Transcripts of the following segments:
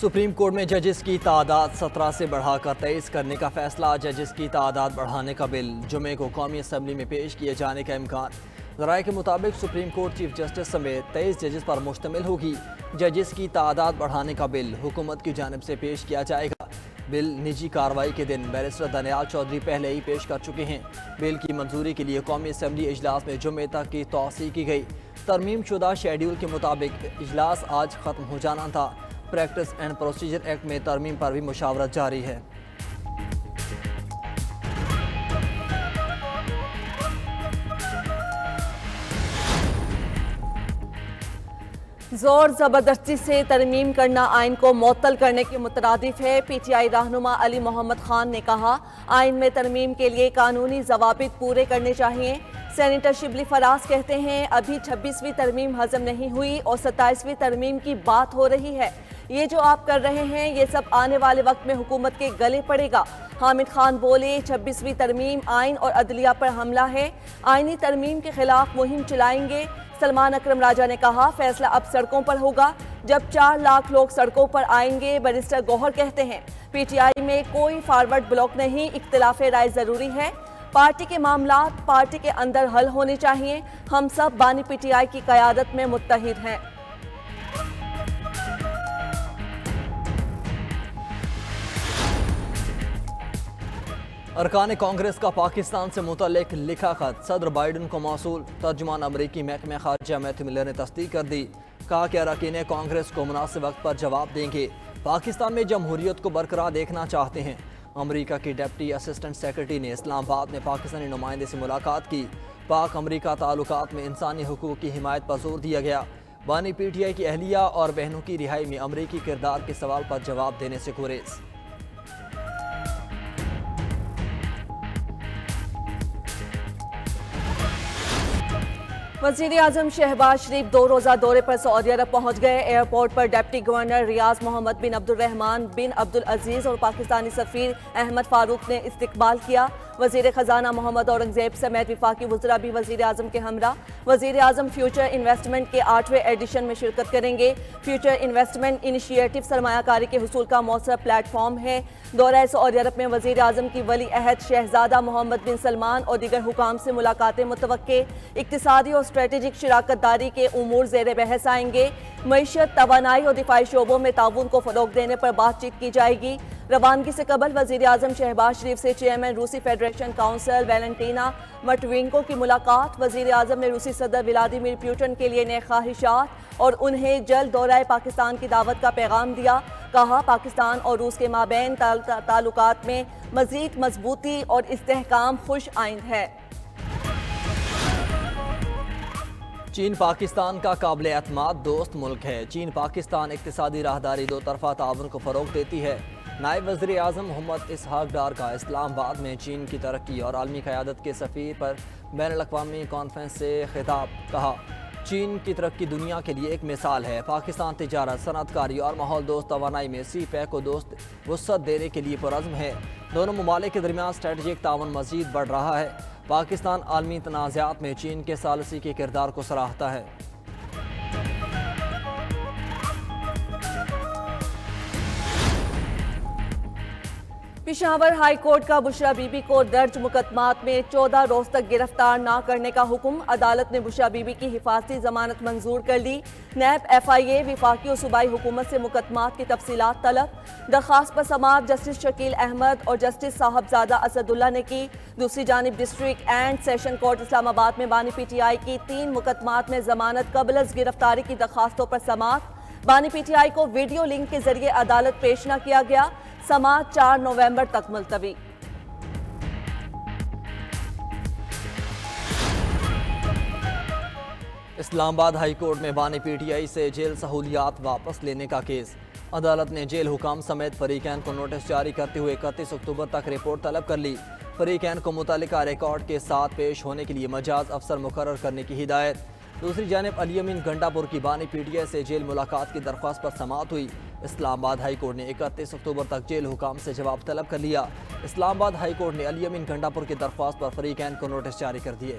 Supreme court میں ججز کی تعداد 17 سے بڑھا کر 23 کرنے کا فیصلہ۔ ججز کی تعداد بڑھانے کا بل جمعے کو قومی اسمبلی میں پیش کیے جانے کا امکان۔ ذرائع کے مطابق سپریم کورٹ چیف جسٹس سمیت 23 ججز پر مشتمل ہوگی۔ ججز کی تعداد بڑھانے کا بل حکومت کی جانب سے پیش کیا جائے گا۔ بل نجی کارروائی کے دن بیرسٹر دانیال چودھری پہلے ہی پیش کر چکے ہیں۔ بل کی منظوری کے لیے قومی اسمبلی اجلاس میں جمعے تک کی توسیع کی گئی۔ ترمیم شدہ شیڈول کے مطابق اجلاس آج ختم ہو جانا تھا۔ پریکٹس اینڈ پروسیجر ایکٹ میں ترمیم پر بھی مشاورت جاری ہے۔ زور زبردستی سے ترمیم کرنا آئین کو معطل کرنے کے مترادف ہے۔ پی ٹی آئی رہنما علی محمد خان نے کہا، آئین میں ترمیم کے لیے قانونی ضوابط پورے کرنے چاہیے۔ سینیٹر شبلی فراز کہتے ہیں، ابھی 26ویں ترمیم ہضم نہیں ہوئی اور 27ویں ترمیم کی بات ہو رہی ہے۔ یہ جو آپ کر رہے ہیں یہ سب آنے والے وقت میں حکومت کے گلے پڑے گا۔ حامد خان بولے، 26ویں ترمیم آئین اور عدلیہ پر حملہ ہے، آئینی ترمیم کے خلاف مہم چلائیں گے۔ سلمان اکرم راجہ نے کہا، فیصلہ اب سڑکوں پر ہوگا جب 4 لاکھ لوگ سڑکوں پر آئیں گے۔ بیرسٹر گوہر کہتے ہیں، پی ٹی آئی میں کوئی فارورڈ بلاک نہیں، اختلاف رائے ضروری ہے، پارٹی کے معاملات پارٹی کے اندر حل ہونے چاہیے، ہم سب بانی پی ٹی آئی کی قیادت میں متحد ہیں۔ ارکان کانگریس کا پاکستان سے متعلق لکھا خط صدر بائیڈن کو موصول۔ ترجمان امریکی محکمہ خارجہ میتھیو ملر نے تصدیق کر دی۔ کہا کہ اراکین کانگریس کو مناسب وقت پر جواب دیں گے، پاکستان میں جمہوریت کو برقرار دیکھنا چاہتے ہیں۔ امریکہ کی ڈپٹی اسسٹنٹ سیکرٹری نے اسلام آباد میں پاکستانی نمائندے سے ملاقات کی۔ پاک امریکہ تعلقات میں انسانی حقوق کی حمایت پر زور دیا گیا۔ بانی پی ٹی آئی کی اہلیہ اور بہنوں کی رہائی میں امریکی کردار کے سوال پر جواب دینے سے گریز۔ وزیر اعظم شہباز شریف 2 روزہ دورے پر سعودی عرب پہنچ گئے۔ ایئرپورٹ پر ڈپٹی گورنر ریاض محمد بن عبد الرحمان بن عبد العزیز اور پاکستانی سفیر احمد فاروق نے استقبال کیا۔ وزیر خزانہ محمد اورنگزیب سمیت وفاقی وزراء بھی وزیر اعظم کے ہمراہ۔ وزیر اعظم فیوچر انویسٹمنٹ کے 8ویں ایڈیشن میں شرکت کریں گے۔ فیوچر انویسٹمنٹ انیشیٹو سرمایہ کاری کے حصول کا مؤثر پلیٹ فارم ہے۔ دورہ سعودی عرب میں وزیر اعظم کی ولی عہد شہزادہ محمد بن سلمان اور دیگر حکام سے ملاقاتیں متوقع۔ اقتصادی اور اسٹریٹجک شراکت داری کے امور زیر بحث آئیں گے۔ معیشت، توانائی اور دفاعی شعبوں میں تعاون کو فروغ دینے پر بات چیت کی جائے گی۔ روانگی سے قبل وزیر اعظم شہباز شریف سے چیئرمین روسی فیڈریشن کونسل ویلنٹینا مٹوینکو کی ملاقات۔ وزیر اعظم نے روسی صدر ولادیمیر پوٹن کے لیے نیک خواہشات اور انہیں جلد دورہ پاکستان کی دعوت کا پیغام دیا۔ کہا، پاکستان اور روس کے مابین تعلقات میں مزید مضبوطی اور استحکام خوش آئند ہے۔ چین پاکستان کا قابل اعتماد دوست ملک ہے۔ چین پاکستان اقتصادی راہداری دو طرفہ تعاون کو فروغ دیتی ہے۔ نائب وزیر اعظم محمد اسحاق ڈار کا اسلام آباد میں چین کی ترقی اور عالمی قیادت کے سفیر پر بین الاقوامی کانفرنس سے خطاب۔ کہا، چین کی ترقی دنیا کے لیے ایک مثال ہے۔ پاکستان تجارت، صنعت کاری اور ماحول دوست توانائی میں سی پیک کو دوست وسعت دینے کے لیے پرعزم ہے۔ دونوں ممالک کے درمیان اسٹریٹجک تعاون مزید بڑھ رہا ہے۔ پاکستان عالمی تنازعات میں چین کے ثالثی کے کردار کو سراہتا ہے۔ پشاور ہائی کورٹ کا بشرا بی بی کو درج مقدمات میں 14 روز تک گرفتار نہ کرنے کا حکم۔ عدالت نے بشرا بی بی کی حفاظتی ضمانت منظور کر لی۔ نیب ایف آئی اے وفاقی اور صوبائی حکومت سے مقدمات کی تفصیلات طلب۔ درخواست پر سماعت جسٹس شکیل احمد اور جسٹس صاحبزادہ اسد اللہ نے کی۔ دوسری جانب ڈسٹرکٹ اینڈ سیشن کورٹ اسلام آباد میں بانی پی ٹی آئی کی 3 مقدمات میں ضمانت قبل از گرفتاری کی درخواستوں پر سماعت۔ بانی پی ٹی آئی کو ویڈیو لنک کے ذریعے عدالت پیش نہ کیا گیا۔ سماعت 4 نومبر تک ملتوی۔ اسلام آباد ہائی کورٹ میں بانی پی ٹی آئی سے جیل سہولیات واپس لینے کا کیس۔ عدالت نے جیل حکام سمیت فریقین کو نوٹس جاری کرتے ہوئے 31 اکتوبر تک رپورٹ طلب کر لی۔ فریقین کو متعلقہ ریکارڈ کے ساتھ پیش ہونے کے لیے مجاز افسر مقرر کرنے کی ہدایت۔ دوسری جانب علی امین گنڈا پور کی بانی پی ٹی آئی سے جیل ملاقات کی درخواست پر سماعت ہوئی۔ اسلام آباد ہائی کورٹ نے 31 اکتوبر تک جیل حکام سے جواب طلب کر لیا۔ اسلام آباد ہائی کورٹ نے علی امین گنڈا پور کی درخواست پر فریقین کو نوٹس جاری کر دیے۔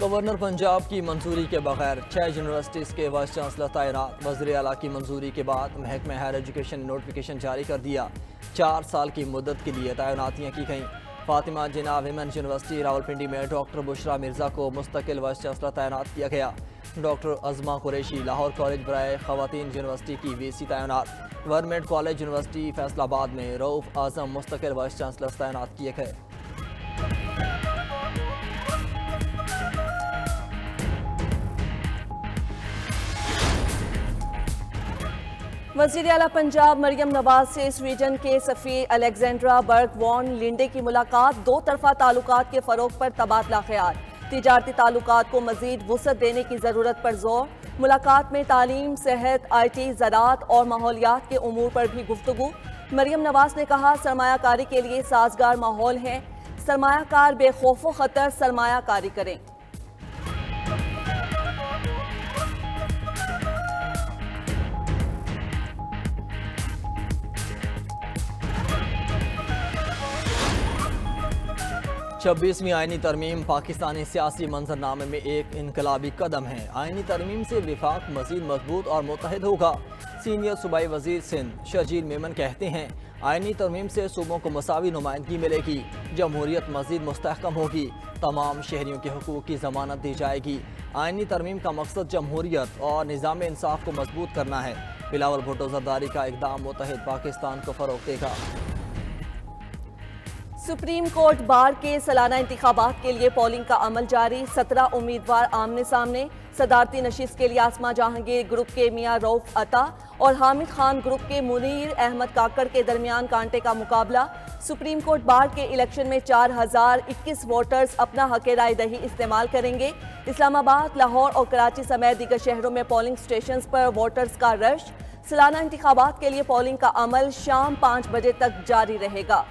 گورنر پنجاب کی منظوری کے بغیر 6 یونیورسٹیز کے وائس چانسلر تعینات، وزیر اعلیٰ کی منظوری کے بعد محکمہ ہائر ایجوکیشن نے نوٹیفیکیشن جاری کر دیا۔ 4 سال کی مدت کے لیے تعیناتیاں کی گئیں۔ فاطمہ جناح ویمنز یونیورسٹی راولپنڈی میں ڈاکٹر بشرا مرزا کو مستقل وائس چانسلر تعینات کیا گیا۔ ڈاکٹر عظمہ قریشی لاہور کالج برائے خواتین یونیورسٹی کی وی سی تعینات۔ گورنمنٹ کالج یونیورسٹی فیصل آباد میں رؤف اعظم مستقل وائس چانسلر تعینات کیے گئے۔ وزیر اعلیٰ پنجاب مریم نواز سے سویڈن کے سفیر الیگزینڈرا برگ وان لینڈے کی ملاقات، 2 طرفہ تعلقات کے فروغ پر تبادلہ خیال، تجارتی تعلقات کو مزید وسعت دینے کی ضرورت پر زور۔ ملاقات میں تعلیم، صحت، آئی ٹی، زراعت اور ماحولیات کے امور پر بھی گفتگو۔ مریم نواز نے کہا سرمایہ کاری کے لیے سازگار ماحول ہے، سرمایہ کار بے خوف و خطر سرمایہ کاری کریں۔ چھبیسویں آئینی ترمیم پاکستانی سیاسی منظرنامے میں ایک انقلابی قدم ہے۔ آئینی ترمیم سے وفاق مزید مضبوط اور متحد ہوگا۔ سینئر صوبائی وزیر سندھ شرجیل میمن کہتے ہیں آئینی ترمیم سے صوبوں کو مساوی نمائندگی ملے گی، جمہوریت مزید مستحکم ہوگی، تمام شہریوں کے حقوق کی ضمانت دی جائے گی۔ آئینی ترمیم کا مقصد جمہوریت اور نظام انصاف کو مضبوط کرنا ہے۔ بلاول بھٹو زرداری کا اقدام متحد پاکستان کو فروغ دے گا۔ سپریم کورٹ بار کے سالانہ انتخابات کے لیے پولنگ کا عمل جاری، 17 امیدوار آمنے سامنے۔ صدارتی نشست کے لیے آسما جہانگیر گروپ کے میاں رؤف عطا اور حامد خان گروپ کے منیر احمد کاکڑ کے درمیان کانٹے کا مقابلہ۔ سپریم کورٹ بار کے الیکشن میں 4021 ووٹرز اپنا حق رائے دہی استعمال کریں گے۔ اسلام آباد، لاہور اور کراچی سمیت دیگر شہروں میں پولنگ سٹیشنز پر ووٹرز کا رش۔ سالانہ انتخابات کے لیے پولنگ کا عمل شام 5 بجے تک جاری رہے گا۔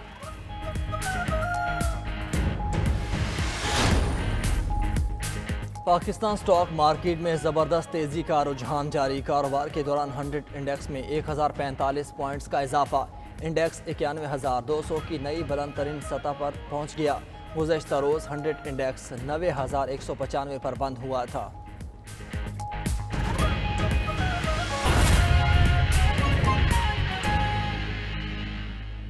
پاکستان سٹاک مارکیٹ میں زبردست تیزی کا رجحان جاری، کاروبار کے دوران 100 انڈیکس میں 1045 پوائنٹس کا اضافہ، انڈیکس 91,200 کی نئی بلند ترین سطح پر پہنچ گیا۔ گزشتہ روز 100 انڈیکس 90,195 پر بند ہوا تھا۔